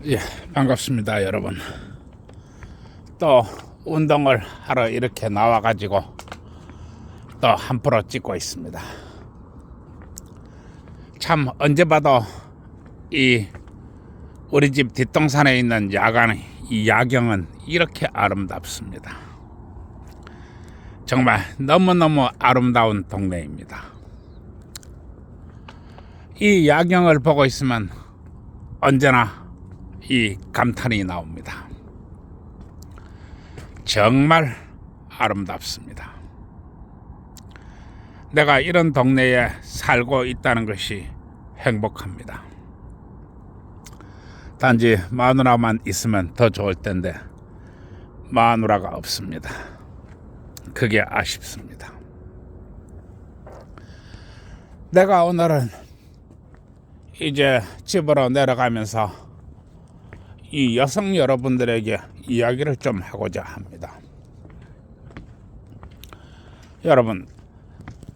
예, 반갑습니다, 여러분. 또 운동을 하러 이렇게 나와가지고 또 한 프로 찍고 있습니다. 참 언제 봐도 이 우리 집 뒷동산에 있는 이 야경은 이렇게 아름답습니다. 정말 너무너무 아름다운 동네입니다. 이 야경을 보고 있으면 언제나 이 감탄이 나옵니다. 정말 아름답습니다. 내가 이런 동네에 살고 있다는 것이 행복합니다. 단지 마누라만 있으면 더 좋을 텐데 마누라가 없습니다. 그게 아쉽습니다. 내가 오늘은 이제 집으로 내려가면서 이 여성 여러분들에게 이야기를 좀 하고자 합니다. 여러분,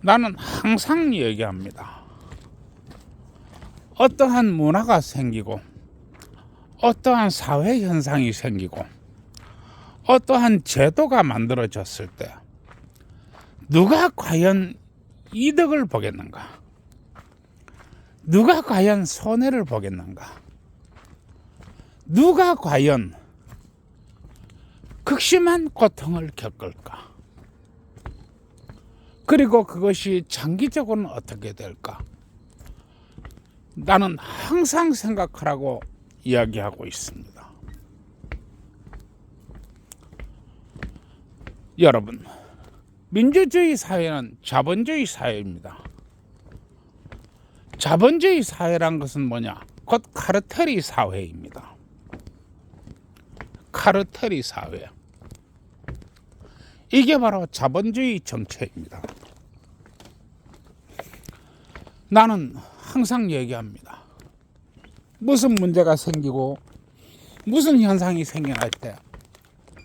나는 항상 얘기합니다. 어떠한 문화가 생기고 어떠한 사회 현상이 생기고 어떠한 제도가 만들어졌을 때 누가 과연 이득을 보겠는가? 누가 과연 손해를 보겠는가? 누가 과연 극심한 고통을 겪을까? 그리고 그것이 장기적으로는 어떻게 될까? 나는 항상 생각하라고 이야기하고 있습니다. 여러분, 민주주의 사회는 자본주의 사회입니다. 자본주의 사회란 것은 뭐냐? 곧 카르텔이 사회입니다. 카르텔이 사회. 이게 바로 자본주의 정체입니다. 나는 항상 얘기합니다. 무슨 문제가 생기고 무슨 현상이 생겨날 때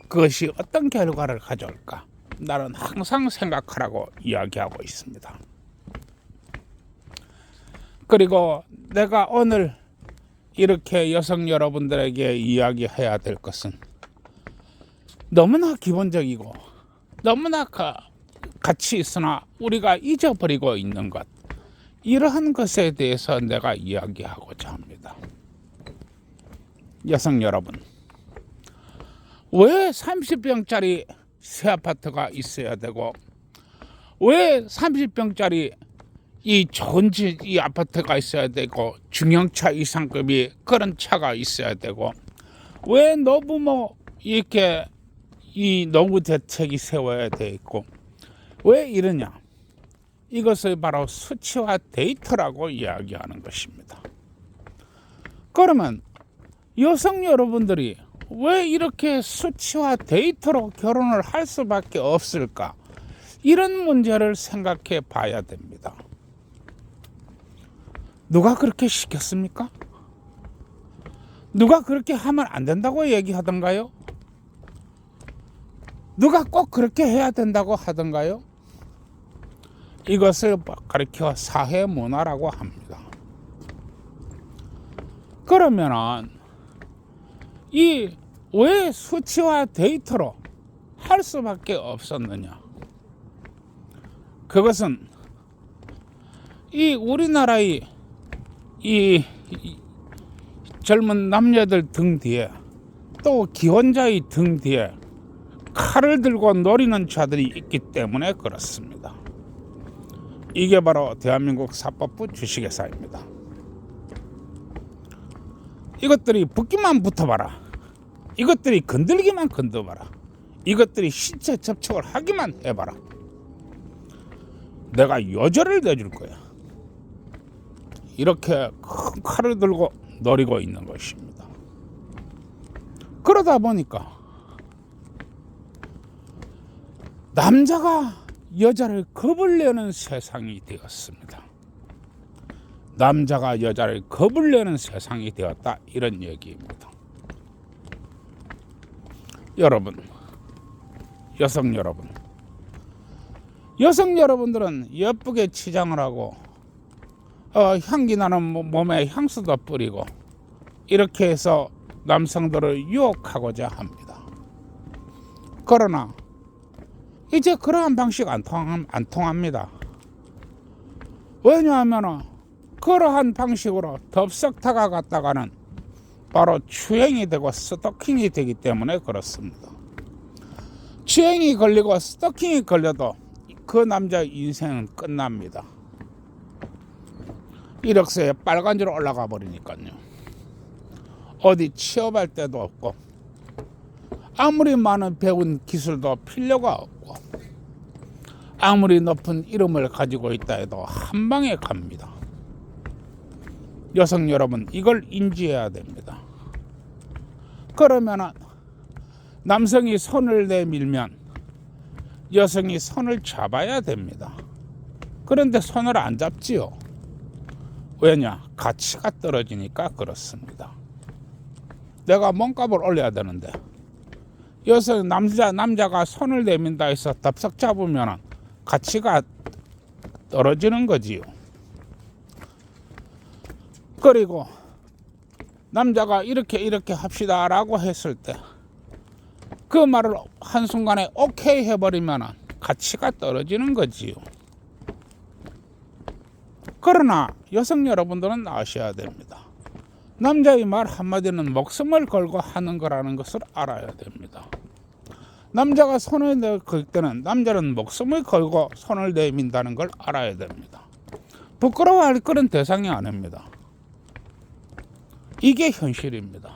그것이 어떤 결과를 가져올까? 나는 항상 생각하라고 이야기하고 있습니다. 그리고 내가 오늘 이렇게 여성 여러분들에게 이야기해야 될 것은 너무나 기본적이고 너무나 가치 있으나 우리가 잊어버리고 있는 것, 이러한 것에 대해서 내가 이야기하고자 합니다. 여성 여러분, 왜 30평짜리 새 아파트가 있어야 되고 왜 30평짜리 이 좋은 이 아파트가 있어야 되고 중형차 이상급이 그런 차가 있어야 되고 왜 노부모 이렇게 이 노후 대책이 세워야 돼 있고 왜 이러냐? 이것을 바로 수치화 데이터라고 이야기하는 것입니다. 그러면 여성 여러분들이 왜 이렇게 수치화 데이터로 결혼을 할 수밖에 없을까? 이런 문제를 생각해 봐야 됩니다. 누가 그렇게 시켰습니까? 누가 그렇게 하면 안 된다고 얘기하던가요? 누가 꼭 그렇게 해야 된다고 하던가요? 이것을 가리켜 사회 문화라고 합니다. 그러면은 이 왜 수치화 데이터로 할 수밖에 없었느냐? 그것은 이 우리나라의 이 젊은 남녀들 등 뒤에 또 기혼자의 등 뒤에 칼을 들고 노리는 자들이 있기 때문에 그렇습니다. 이게 바로 대한민국 사법부 주식회사입니다. 이것들이 붙기만 붙어봐라. 이것들이 건들기만 건드봐라. 이것들이 신체 접촉을 하기만 해봐라. 내가 여절을 내줄 거야. 이렇게 큰 칼을 들고 노리고 있는 것입니다. 그러다 보니까 남자가 여자를 겁을 내는 세상이 되었습니다. 남자가 여자를 겁을 내는 세상이 되었다, 이런 얘기입니다. 여러분, 여성 여러분들은 예쁘게 치장을 하고 향기 나는 몸에 향수도 뿌리고 이렇게 해서 남성들을 유혹하고자 합니다. 그러나 이제 그러한 방식 안 통합니다. 왜냐하면 그러한 방식으로 덥석 다가갔다가는 바로 추행이 되고 스토킹이 되기 때문에 그렇습니다. 추행이 걸리고 스토킹이 걸려도 그 남자의 인생은 끝납니다. 이력서에 빨간 줄 올라가 버리니까요. 어디 취업할 데도 없고 아무리 많은 배운 기술도 필요가 없고 아무리 높은 이름을 가지고 있다 해도 한 방에 갑니다. 여성 여러분, 이걸 인지해야 됩니다. 그러면 남성이 손을 내밀면 여성이 손을 잡아야 됩니다. 그런데 손을 안 잡지요. 왜냐? 가치가 떨어지니까 그렇습니다. 내가 몸값을 올려야 되는데 남자가 손을 내민다 해서 덥석 잡으면 가치가 떨어지는 거지요. 그리고 남자가 이렇게 합시다 라고 했을 때 그 말을 한순간에 오케이 해버리면 가치가 떨어지는 거지요. 그러나 여성 여러분들은 아셔야 됩니다. 남자의 말 한마디는 목숨을 걸고 하는 거라는 것을 알아야 됩니다. 남자가 손을 걸 때는 남자는 목숨을 걸고 손을 내민다는 걸 알아야 됩니다. 부끄러워할 그런 대상이 아닙니다. 이게 현실입니다.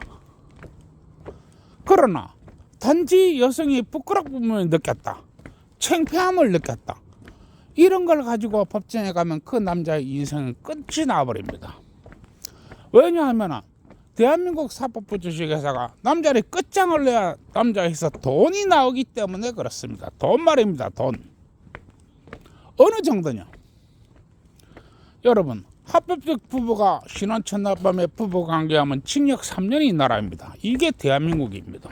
그러나 단지 여성이 부끄러움을 느꼈다, 창피함을 느꼈다, 이런 걸 가지고 법정에 가면 그 남자의 인생은 끝이 나버립니다. 왜냐하면 대한민국 사법부 주식회사가 남자를 끝장을 내야 남자에서 돈이 나오기 때문에 그렇습니다. 돈 말입니다. 돈. 어느 정도냐? 여러분, 합법적 부부가 신혼 첫날 밤에 부부관계하면 징역 3년이 나라입니다. 이게 대한민국입니다.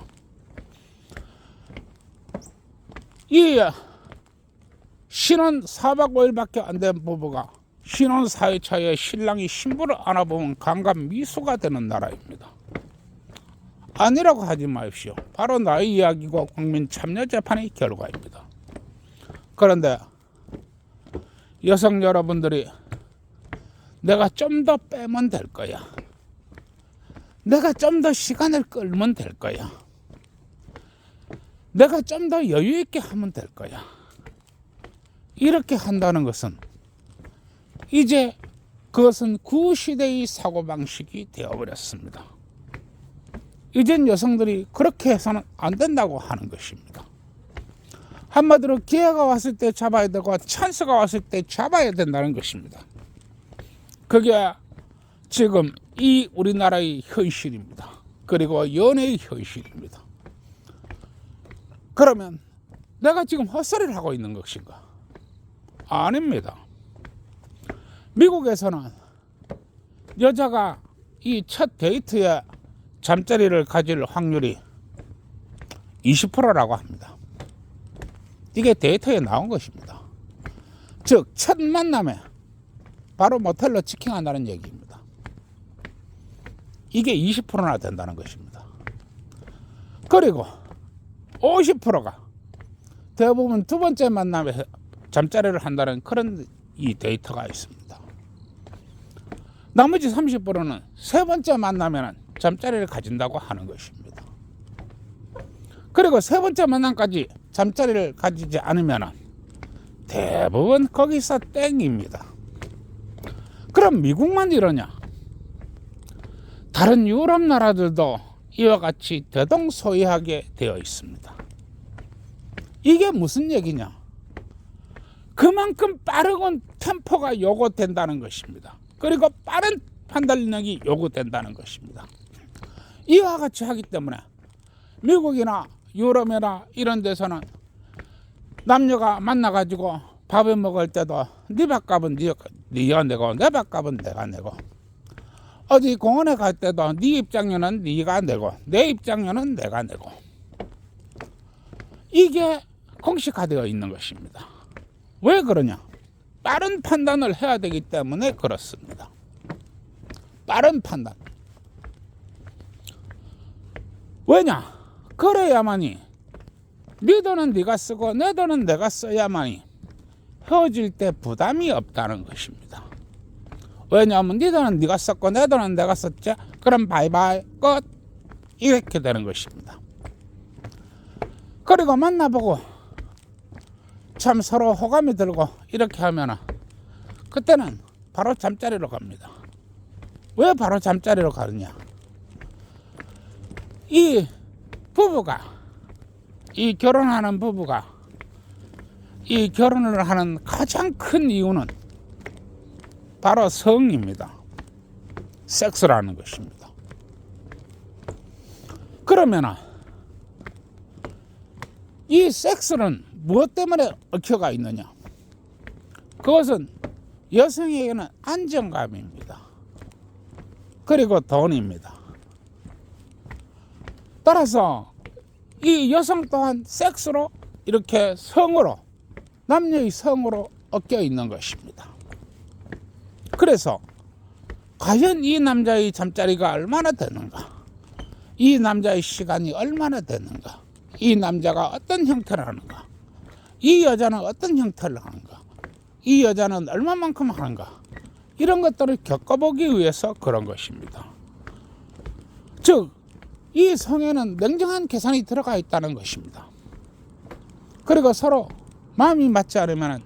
이 신혼 4박 5일밖에 안 된 부부가 신혼 4일 차에 신랑이 신부를 안아보면 강간 미수가 되는 나라입니다. 아니라고 하지 마십시오. 바로 나의 이야기고 국민 참여 재판의 결과입니다. 그런데 여성 여러분들이 내가 좀 더 빼면 될 거야, 내가 좀 더 시간을 끌면 될 거야, 내가 좀 더 여유 있게 하면 될 거야, 이렇게 한다는 것은 이제 그것은 구시대의 사고방식이 되어버렸습니다. 이젠 여성들이 그렇게 해서는 안 된다고 하는 것입니다. 한마디로 기회가 왔을 때 잡아야 되고 찬스가 왔을 때 잡아야 된다는 것입니다. 그게 지금 이 우리나라의 현실입니다. 그리고 연애의 현실입니다. 그러면 내가 지금 헛소리를 하고 있는 것인가? 아닙니다. 미국에서는 여자가 이 첫 데이트에 잠자리를 가질 확률이 20%라고 합니다. 이게 데이터에 나온 것입니다. 즉, 첫 만남에 바로 모텔로 치킨한다는 얘기입니다. 이게 20%나 된다는 것입니다. 그리고 50%가 대부분 두 번째 만남에 잠자리를 한다는 그런 이 데이터가 있습니다. 나머지 30%는 세 번째 만나면 잠자리를 가진다고 하는 것입니다. 그리고 세 번째 만남까지 잠자리를 가지지 않으면 대부분 거기서 땡입니다. 그럼 미국만 이러냐? 다른 유럽 나라들도 이와 같이 대동소이하게 되어 있습니다. 이게 무슨 얘기냐? 그만큼 빠른 템포가 요구된다는 것입니다. 그리고 빠른 판단 능력이 요구된다는 것입니다. 이와 같이 하기 때문에 미국이나 유럽이나 이런 데서는 남녀가 만나가지고 밥을 먹을 때도 네 밥값은 네가 내고 내 밥값은 내가 내고, 어디 공원에 갈 때도 네 입장료는 네가 내고 내 입장료는 내가 내고, 이게 공식화되어 있는 것입니다. 왜 그러냐? 빠른 판단을 해야 되기 때문에 그렇습니다. 빠른 판단. 왜냐? 그래야만이 네 돈은 네가 쓰고 내 돈은 내가 써야만이 헤어질 때 부담이 없다는 것입니다. 왜냐하면 네 돈은 네가 썼고 내 돈은 내가 썼지. 그럼 바이바이 끝. 이렇게 되는 것입니다. 그리고 만나보고 참 서로 호감이 들고 이렇게 하면 그때는 바로 잠자리로 갑니다. 왜 바로 잠자리로 가느냐? 이 부부가, 이 결혼하는 부부가 이 결혼을 하는 가장 큰 이유는 바로 성입니다. 섹스라는 것입니다. 그러면 이 섹스는 무엇 때문에 얽혀가 있느냐? 그것은 여성에게는 안정감입니다. 그리고 돈입니다. 따라서 이 여성 또한 섹스로 이렇게 성으로, 남녀의 성으로 엮여 있는 것입니다. 그래서 과연 이 남자의 잠자리가 얼마나 되는가? 이 남자의 시간이 얼마나 되는가? 이 남자가 어떤 형태를 하는가? 이 여자는 어떤 형태를 하는가? 이 여자는 얼마만큼 하는가? 이런 것들을 겪어보기 위해서 그런 것입니다. 즉, 이 성에는 냉정한 계산이 들어가 있다는 것입니다. 그리고 서로 마음이 맞지 않으면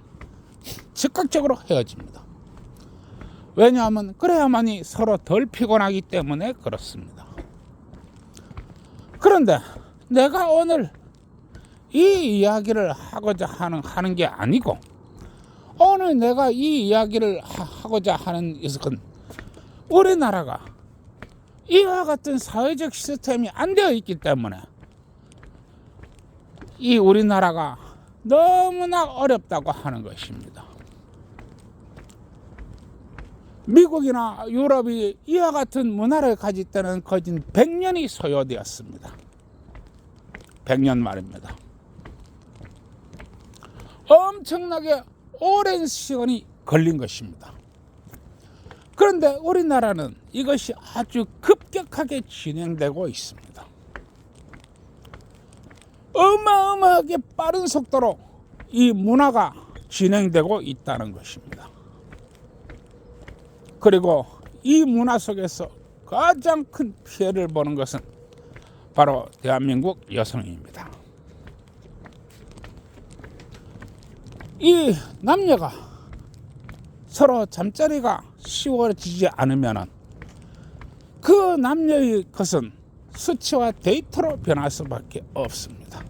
즉각적으로 헤어집니다. 왜냐하면 그래야만이 서로 덜 피곤하기 때문에 그렇습니다. 그런데 내가 오늘 이 이야기를 하고자 하는 게 아니고, 오늘 내가 이 이야기를 하고자 하는 것은 우리나라가 이와 같은 사회적 시스템이 안 되어 있기 때문에 이 우리나라가 너무나 어렵다고 하는 것입니다. 미국이나 유럽이 이와 같은 문화를 가질 때는 거의 100년이 소요되었습니다. 100년 말입니다. 엄청나게 오랜 시간이 걸린 것입니다. 그런데 우리나라는 이것이 아주 급격하게 진행되고 있습니다. 어마어마하게 빠른 속도로 이 문화가 진행되고 있다는 것입니다. 그리고 이 문화 속에서 가장 큰 피해를 보는 것은 바로 대한민국 여성입니다. 이 남녀가 서로 잠자리가 쉬워지지 않으면 그 남녀의 것은 수치와 데이터로 변할 수밖에 없습니다.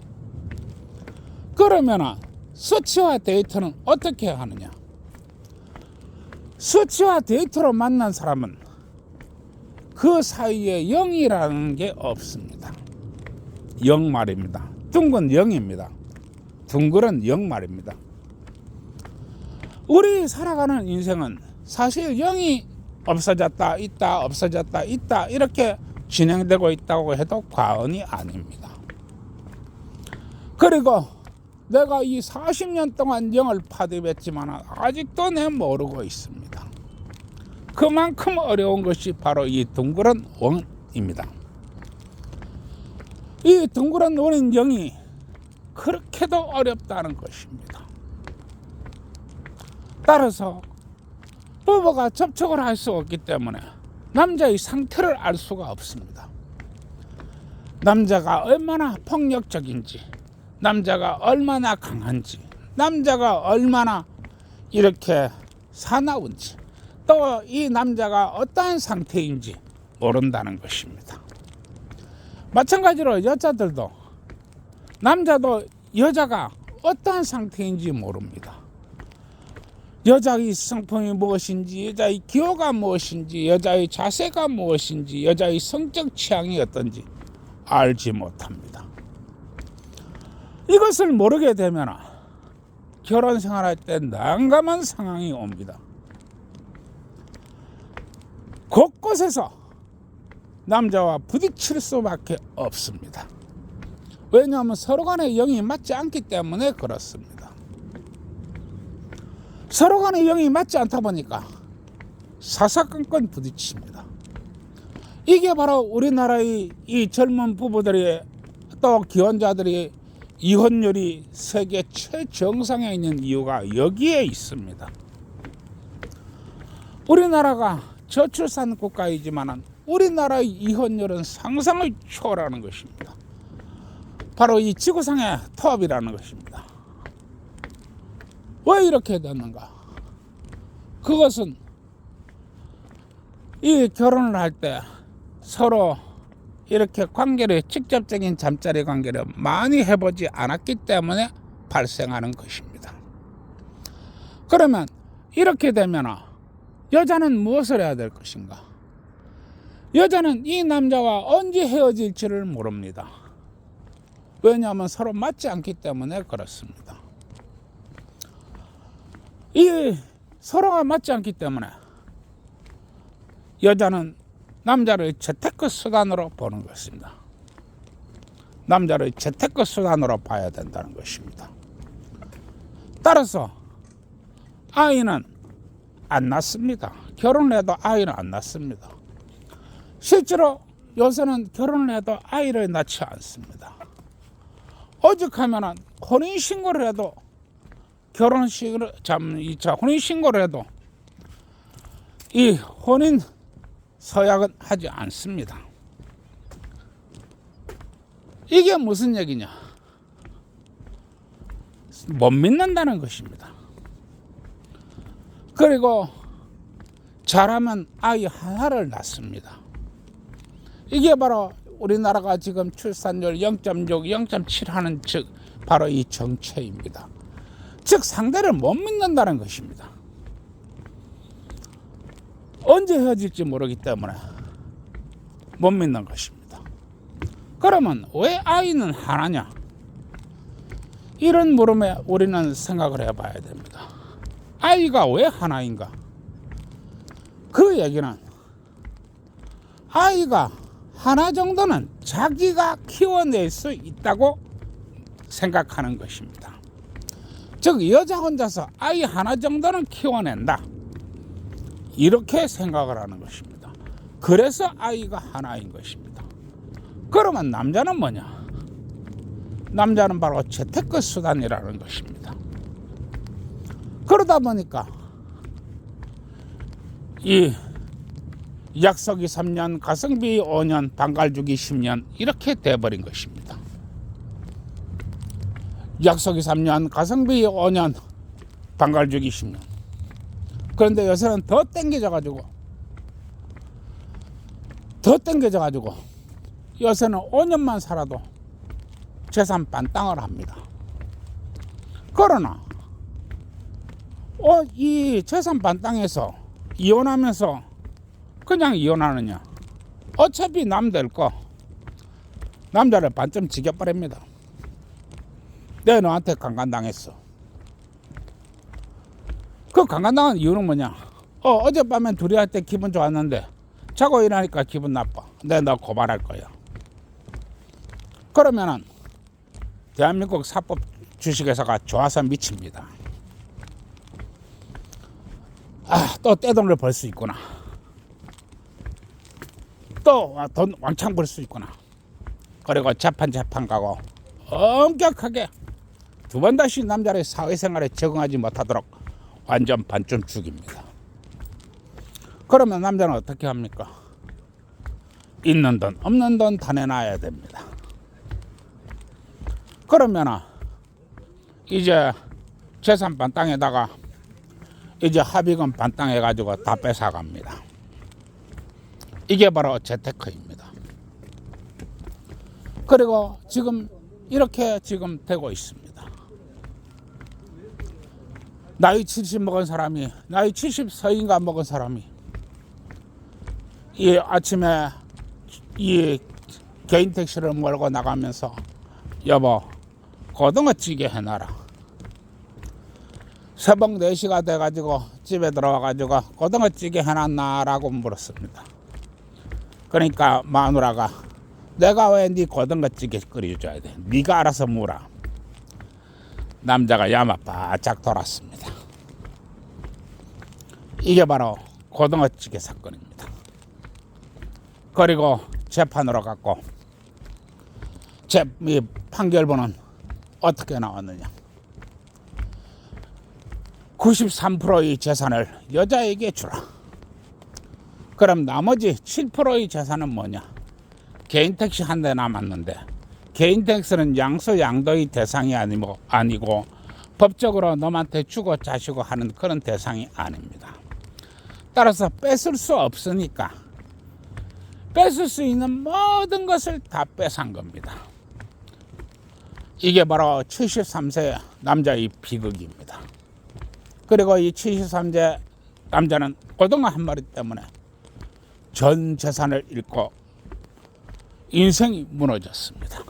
그러면 수치와 데이터는 어떻게 하느냐? 수치와 데이터로 만난 사람은 그 사이에 영이라는 게 없습니다. 영 말입니다. 둥근 영입니다. 둥글은 영 말입니다. 우리 살아가는 인생은 사실 영이 없어졌다 있다 없어졌다 있다 이렇게 진행되고 있다고 해도 과언이 아닙니다. 그리고 내가 이 40년 동안 영을 파괴했지만 아직도 내가 모르고 있습니다. 그만큼 어려운 것이 바로 이 둥그런 원입니다. 이 둥그런 원인 영이 그렇게도 어렵다는 것입니다. 따라서 부부가 접촉을 할 수 없기 때문에 남자의 상태를 알 수가 없습니다. 남자가 얼마나 폭력적인지, 남자가 얼마나 강한지, 남자가 얼마나 이렇게 사나운지, 또 이 남자가 어떠한 상태인지 모른다는 것입니다. 마찬가지로 여자들도, 남자도 여자가 어떠한 상태인지 모릅니다. 여자의 성품이 무엇인지, 여자의 기호가 무엇인지, 여자의 자세가 무엇인지, 여자의 성적 취향이 어떤지 알지 못합니다. 이것을 모르게 되면 결혼 생활할 때 난감한 상황이 옵니다. 곳곳에서 남자와 부딪힐 수밖에 없습니다. 왜냐하면 서로 간의 영이 맞지 않기 때문에 그렇습니다. 서로 간의 영이 맞지 않다 보니까 사사건건 부딪힙니다. 이게 바로 우리나라의 이 젊은 부부들이 또 기혼자들이 이혼율이 세계 최정상에 있는 이유가 여기에 있습니다. 우리나라가 저출산 국가이지만 우리나라의 이혼율은 상상을 초월하는 것입니다. 바로 이 지구상의 톱이라는 것입니다. 왜 이렇게 됐는가? 그것은 이 결혼을 할 때 서로 이렇게 관계를, 직접적인 잠자리 관계를 많이 해보지 않았기 때문에 발생하는 것입니다. 그러면 이렇게 되면 여자는 무엇을 해야 될 것인가? 여자는 이 남자와 언제 헤어질지를 모릅니다. 왜냐하면 서로 맞지 않기 때문에 그렇습니다. 이 서로가 맞지 않기 때문에 여자는 남자를 재테크 수단으로 보는 것입니다. 남자를 재테크 수단으로 봐야 된다는 것입니다. 따라서 아이는 안 낳습니다. 결혼을 해도 아이는 안 낳습니다. 실제로 요새는 결혼을 해도 아이를 낳지 않습니다. 오죽하면 혼인신고를 해도 혼인신고를 해도 이 혼인 서약은 하지 않습니다. 이게 무슨 얘기냐? 못 믿는다는 것입니다. 그리고 잘하면 아이 하나를 낳습니다. 이게 바로 우리나라가 지금 출산율 0.6, 0.7 하는 즉 바로 이 정체입니다. 즉 상대를 못 믿는다는 것입니다. 언제 헤어질지 모르기 때문에 못 믿는 것입니다. 그러면 왜 아이는 하나냐? 이런 물음에 우리는 생각을 해봐야 됩니다. 아이가 왜 하나인가? 그 얘기는 아이가 하나 정도는 자기가 키워낼 수 있다고 생각하는 것입니다. 즉 여자 혼자서 아이 하나 정도는 키워낸다, 이렇게 생각을 하는 것입니다. 그래서 아이가 하나인 것입니다. 그러면 남자는 뭐냐? 남자는 바로 재테크 수단이라는 것입니다. 그러다 보니까 이 약속이 3년, 가성비 5년, 반갈주기 10년 이렇게 돼버린 것입니다. 약속이 3년, 가성비 5년, 반갈주기 10년. 그런데 요새는 더 땡겨져가지고 요새는 5년만 살아도 재산 반땅을 합니다. 그러나 이 재산 반땅에서 이혼하면서 그냥 이혼하느냐? 어차피 남들 거 남자를 반쯤 지겨버립니다. 내가 너한테 강간당했어. 그 강간당한 이유는 뭐냐? 어젯밤엔 둘이 할 때 기분 좋았는데 자고 일어나니까 기분 나빠. 내가 너 고발할 거야. 그러면은 대한민국 사법 주식회사가 좋아서 미칩니다. 또 떼돈을 벌 수 있구나. 또 돈 왕창 벌 수 있구나. 그리고 재판 가고 엄격하게 두 번 다시 남자의 사회생활에 적응하지 못하도록 완전 반쯤 죽입니다. 그러면 남자는 어떻게 합니까? 있는 돈 없는 돈 다 내놔야 됩니다. 그러면 이제 재산 반땅에다가 이제 합의금 반땅 해가지고 다 뺏어갑니다. 이게 바로 재테크입니다. 그리고 지금 이렇게 지금 되고 있습니다. 나이 70 먹은 사람이, 나이 70서인가 먹은 사람이 이 아침에 이 개인 택시를 몰고 나가면서 여보 고등어찌개 해놔라. 새벽 4시가 돼가지고 집에 들어와가지고 고등어찌개 해놨나 라고 물었습니다. 그러니까 마누라가 내가 왜 네 고등어찌개 끓여줘야 돼? 네가 알아서 물어. 남자가 야마 바짝 돌았습니다. 이게 바로 고등어찌개 사건입니다. 그리고 재판으로 갔고 이 판결문은 어떻게 나왔느냐. 93%의 재산을 여자에게 주라. 그럼 나머지 7%의 재산은 뭐냐. 개인 택시 한 대 남았는데 개인 택시는 양소양도의 대상이 아니고 법적으로 너한테 주고 자시고 하는 그런 대상이 아닙니다. 따라서 뺏을 수 없으니까 뺏을 수 있는 모든 것을 다 뺏은 겁니다. 이게 바로 73세 남자의 비극입니다. 그리고 이 73세 남자는 고등어 한 마리 때문에 전 재산을 잃고 인생이 무너졌습니다.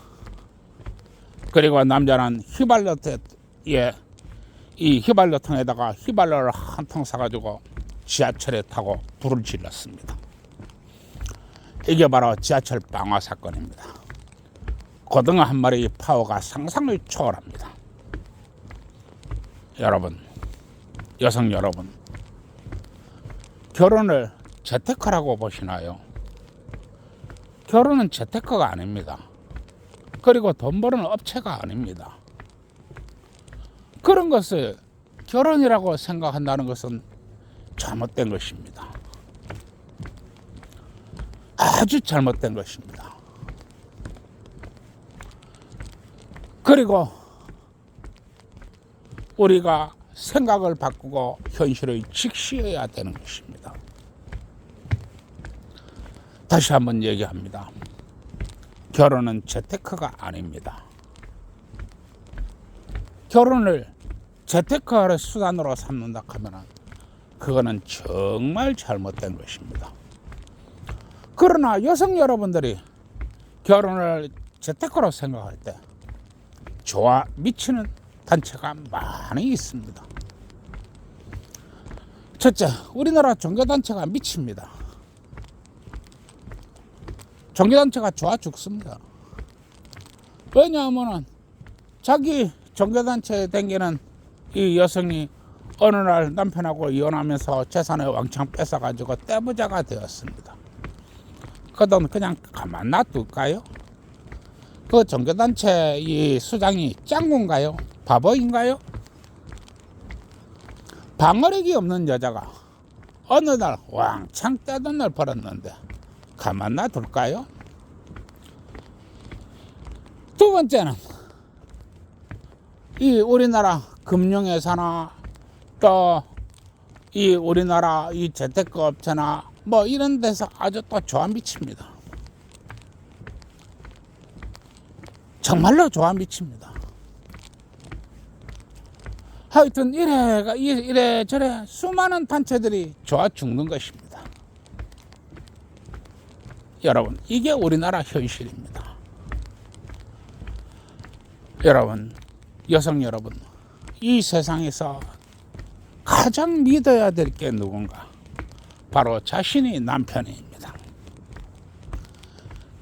그리고 남자는 이 휘발유통에다가 휘발유를 한 통 사가지고 지하철에 타고 불을 질렀습니다. 이게 바로 지하철 방화 사건입니다. 고등어 한 마리의 파워가 상상을 초월합니다. 여러분, 여성 여러분, 결혼을 재테크라고 보시나요? 결혼은 재테크가 아닙니다. 그리고 돈 버는 업체가 아닙니다. 그런 것을 결혼이라고 생각한다는 것은 잘못된 것입니다. 아주 잘못된 것입니다. 그리고 우리가 생각을 바꾸고 현실을 직시해야 되는 것입니다. 다시 한번 얘기합니다. 결혼은 재테크가 아닙니다. 결혼을 재테크의 수단으로 삼는다 하면 그거는 정말 잘못된 것입니다. 그러나 여성 여러분들이 결혼을 재테크로 생각할 때 미치는 단체가 많이 있습니다. 첫째, 우리나라 종교단체가 미칩니다. 종교단체가 좋아 죽습니다. 왜냐하면 자기 종교단체에 댕기는 이 여성이 어느 날 남편하고 이혼하면서 재산을 왕창 뺏어가지고 떼부자가 되었습니다. 그 돈 그냥 가만 놔둘까요? 그 종교단체 이 수장이 짱구인가요? 바보인가요? 방어력이 없는 여자가 어느 날 왕창 떼돈을 벌었는데 가만 놔둘까요? 두 번째는 이 우리나라 금융회사나 또 이 우리나라 이 재테크 업체나 뭐 이런 데서 아주 또 좋아 미칩니다. 정말로 좋아 미칩니다. 하여튼 이래저래 수많은 단체들이 좋아 죽는 것입니다. 여러분, 이게 우리나라 현실입니다. 여러분, 여성 여러분, 이 세상에서 가장 믿어야 될 게 누군가? 바로 자신이 남편입니다.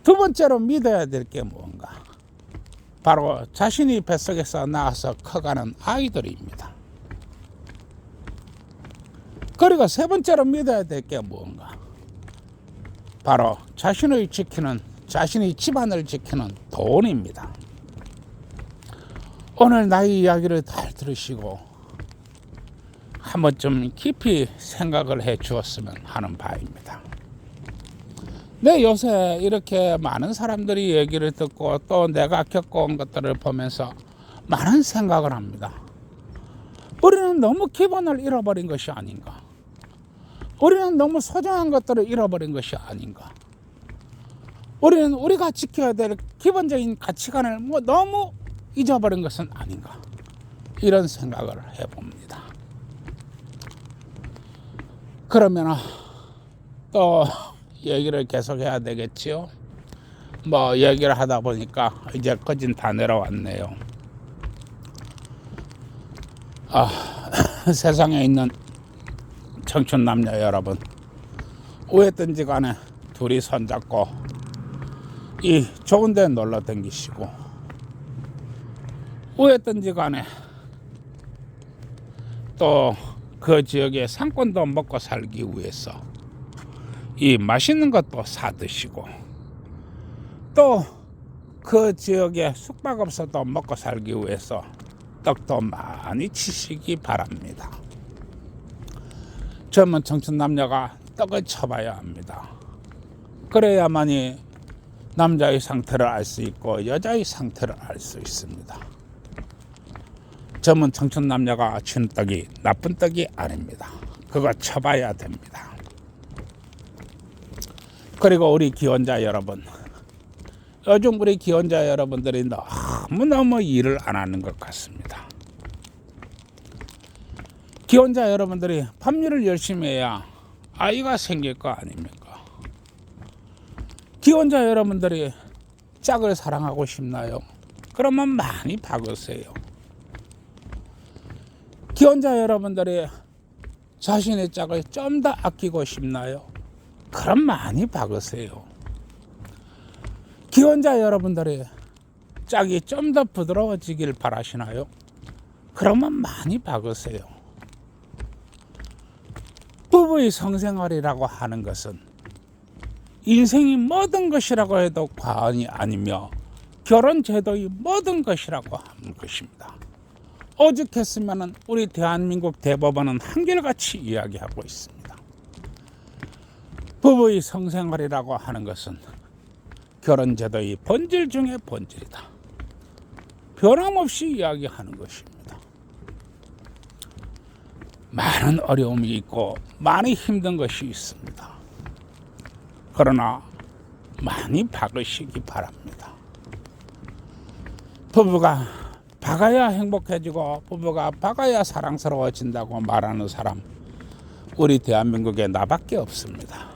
두 번째로 믿어야 될 게 무언가? 바로 자신이 뱃속에서 나와서 커가는 아이들입니다. 그리고 세 번째로 믿어야 될 게 무언가? 바로 자신이 집안을 지키는 돈입니다. 오늘 나의 이야기를 잘 들으시고 한 번쯤 깊이 생각을 해 주었으면 하는 바입니다. 네, 요새 이렇게 많은 사람들이 얘기를 듣고 또 내가 겪어온 것들을 보면서 많은 생각을 합니다. 우리는 너무 기본을 잃어버린 것이 아닌가? 우리는 너무 소중한 것들을 잃어버린 것이 아닌가? 우리는 우리가 지켜야 될 기본적인 가치관을 너무 잊어버린 것은 아닌가? 이런 생각을 해봅니다. 그러면 또 얘기를 계속해야 되겠지요. 얘기를 하다 보니까 이제 거진 다 내려왔네요. 세상에 있는 청춘 남녀 여러분, 어디든지 간에 둘이 손잡고 이 좋은 데 놀러 다니시고 어디든지 간에 또 그 지역의 상권도 먹고 살기 위해서 이 맛있는 것도 사 드시고 또 그 지역에 숙박업소도 먹고 살기 위해서 떡도 많이 치시기 바랍니다. 젊은 청춘 남녀가 떡을 쳐봐야 합니다. 그래야만이 남자의 상태를 알 수 있고 여자의 상태를 알 수 있습니다. 젊은 청춘 남녀가 치는 떡이 나쁜 떡이 아닙니다. 그거 쳐봐야 됩니다. 그리고 우리 기혼자 여러분, 요즘 우리 기혼자 여러분들이 너무너무 일을 안 하는 것 같습니다. 기혼자 여러분들이 밤일을 열심히 해야 아이가 생길 거 아닙니까? 기혼자 여러분들이 짝을 사랑하고 싶나요? 그러면 많이 박으세요. 기혼자 여러분들이 자신의 짝을 좀 더 아끼고 싶나요? 그럼 많이 박으세요. 기혼자 여러분들이 짝이 좀 더 부드러워지길 바라시나요? 그러면 많이 박으세요. 부부의 성생활이라고 하는 것은 인생이 모든 것이라고 해도 과언이 아니며 결혼 제도의 모든 것이라고 하는 것입니다. 오죽했으면 우리 대한민국 대법원은 한결같이 이야기하고 있습니다. 부부의 성생활이라고 하는 것은 결혼 제도의 본질 중의 본질이다. 변함없이 이야기하는 것입니다. 많은 어려움이 있고 많이 힘든 것이 있습니다. 그러나 많이 박으시기 바랍니다. 부부가 박아야 행복해지고 부부가 박아야 사랑스러워진다고 말하는 사람, 우리 대한민국에 나밖에 없습니다.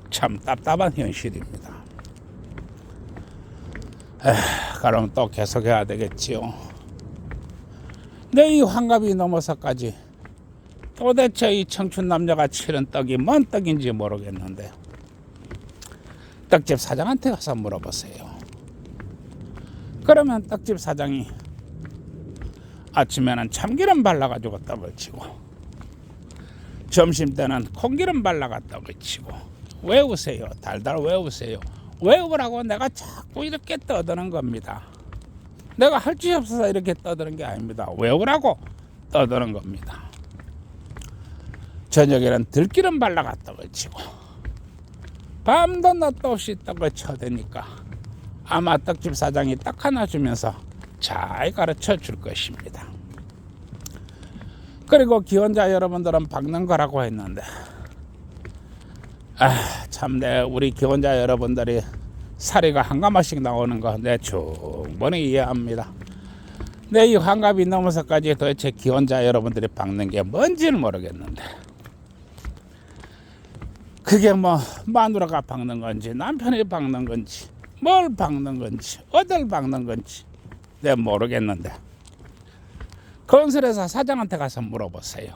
참 답답한 현실입니다. 그럼 또 계속해야 되겠지요. 내 이 환갑이 넘어서까지 도대체 이 청춘 남녀가 치는 떡이 뭔 떡인지 모르겠는데 떡집 사장한테 가서 물어보세요. 그러면 떡집 사장이 아침에는 참기름 발라가지고 떡을 치고 점심때는 콩기름 발라가 떡을 치고, 외우세요. 달달 외우세요. 외우라고 내가 자꾸 이렇게 떠드는 겁니다. 내가 할 수 없어서 이렇게 떠드는 게 아닙니다. 외우라고 떠드는 겁니다. 저녁에는 들기름 발라가 떡을 치고 밤도 낮도 없이 떡을 쳐대니까 아마 떡집 사장이 떡 하나 주면서 잘 가르쳐 줄 것입니다. 그리고 기혼자 여러분들은 박는 거라고 했는데 참내 우리 기혼자 여러분들이 사리가 한 가마씩 나오는 거 내 충분히 이해합니다. 내 이 환갑이 넘어서까지 도대체 기혼자 여러분들이 박는 게 뭔지는 모르겠는데 그게 뭐 마누라가 박는 건지 남편이 박는 건지 뭘 박는 건지 어딜 박는 건지 내가 모르겠는데 건설회사 사장한테 가서 물어보세요.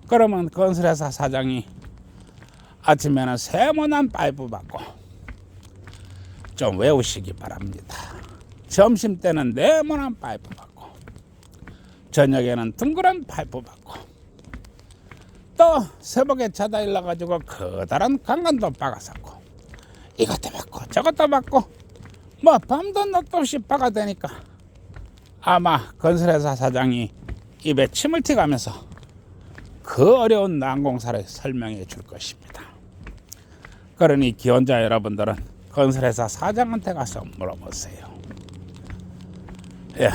그러면 건설회사 사장이 아침에는 세모난 파이프 받고 좀 외우시기 바랍니다. 점심때는 네모난 파이프 받고 저녁에는 둥그런 파이프 받고 또 새벽에 자다 일어나가지고 커다란 강간도 박아섰고 이것도 받고 저것도 받고 뭐 밤도 낮도 없이 박아대니까 아마 건설회사 사장이 입에 침을 튀가면서 그 어려운 난공사를 설명해 줄 것입니다. 그러니 기혼자 여러분들은 건설회사 사장한테 가서 물어보세요. 예,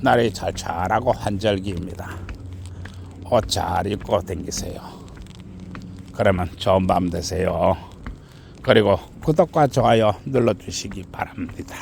날이 잘하고 환절기입니다. 옷 잘 입고 다니세요. 그러면 좋은 밤 되세요. 그리고 구독과 좋아요 눌러주시기 바랍니다.